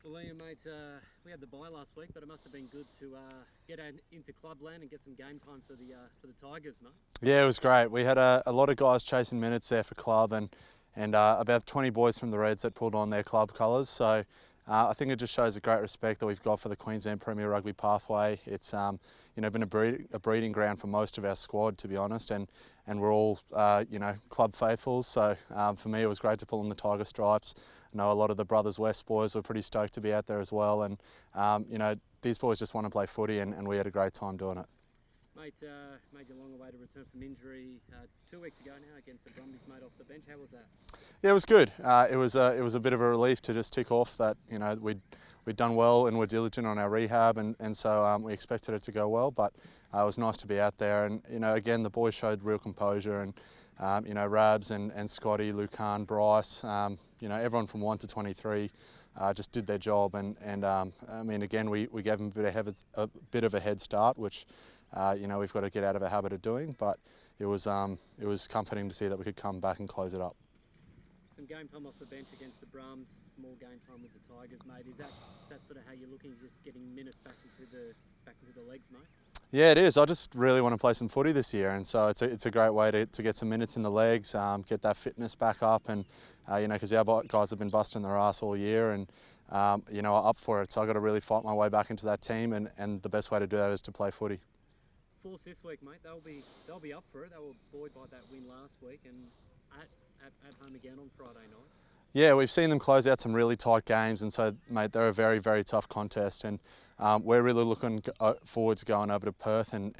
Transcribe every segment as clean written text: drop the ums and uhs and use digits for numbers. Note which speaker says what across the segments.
Speaker 1: Well, Liam, mate, we had the bye last week, but it must have been good to get into clubland and get some game time for the Tigers, mate.
Speaker 2: Yeah, it was great. We had a lot of guys chasing minutes there for club and about 20 boys from the Reds that pulled on their club colours. So I think it just shows a great respect that we've got for the Queensland Premier Rugby pathway. It's been a breeding ground for most of our squad, to be honest, and we're all club faithfuls. So for me, it was great to pull on the Tiger stripes. I know a lot of the Brothers West boys were pretty stoked to be out there as well, and these boys just want to play footy, and we had a great time doing it.
Speaker 1: Mate, made you a long way to return from injury 2 weeks ago now against the Brumbies, mate, off the bench. How was that?
Speaker 2: Yeah, it was good. It was a bit of a relief to just tick off that we'd done well and were diligent on our rehab, and so we expected it to go well. But it was nice to be out there, and again the boys showed real composure, and Rabs and Scotty, Lucan, Bryce, everyone from 1 to 23 just did their job, and I mean again we gave them a bit of a head start, which we've got to get out of our habit of doing, but it was comforting to see that we could come back and close it up.
Speaker 1: Some game time off the bench against the Brums, some more game time with the Tigers, mate. Is that sort of how you're looking, just getting minutes back into the legs, mate?
Speaker 2: Yeah, it is. I just really want to play some footy this year, and so it's a great way to get some minutes in the legs, get that fitness back up, and because our guys have been busting their ass all year, and are up for it. So I've got to really fight my way back into that team, and the best way to do that is to play footy.
Speaker 1: Force this week, mate. They'll be up for it. They were buoyed by that win last week, and at home again on Friday night.
Speaker 2: Yeah, we've seen them close out some really tight games, and so, mate, they're a very, very tough contest, and we're really looking forward to going over to Perth and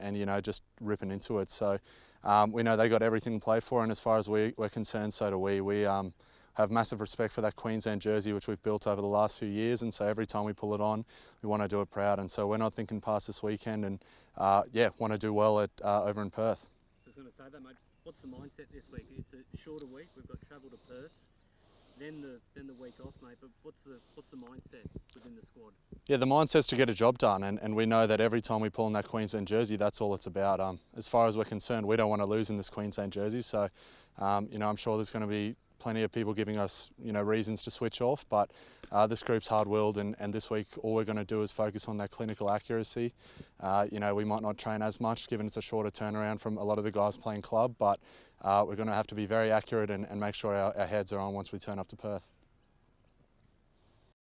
Speaker 2: just ripping into it. So we know they got everything to play for, and as far as we're concerned, so do we. We have massive respect for that Queensland jersey, which we've built over the last few years, and so every time we pull it on, we want to do it proud, and so we're not thinking past this weekend, and want to do well over in Perth.
Speaker 1: I was going to say that, mate. What's the mindset this week? It's a shorter week. We've got travel to Perth, then the week off, mate. But what's the mindset within the squad?
Speaker 2: Yeah, the mindset's to get a job done, and we know that every time we pull on that Queensland jersey, that's all it's about. As far as we're concerned, we don't want to lose in this Queensland jersey. So, I'm sure there's going to be plenty of people giving us, reasons to switch off. But this group's hard-willed, and this week all we're going to do is focus on that clinical accuracy. We might not train as much, given it's a shorter turnaround from a lot of the guys playing club, but we're going to have to be very accurate and make sure our heads are on once we turn up to Perth.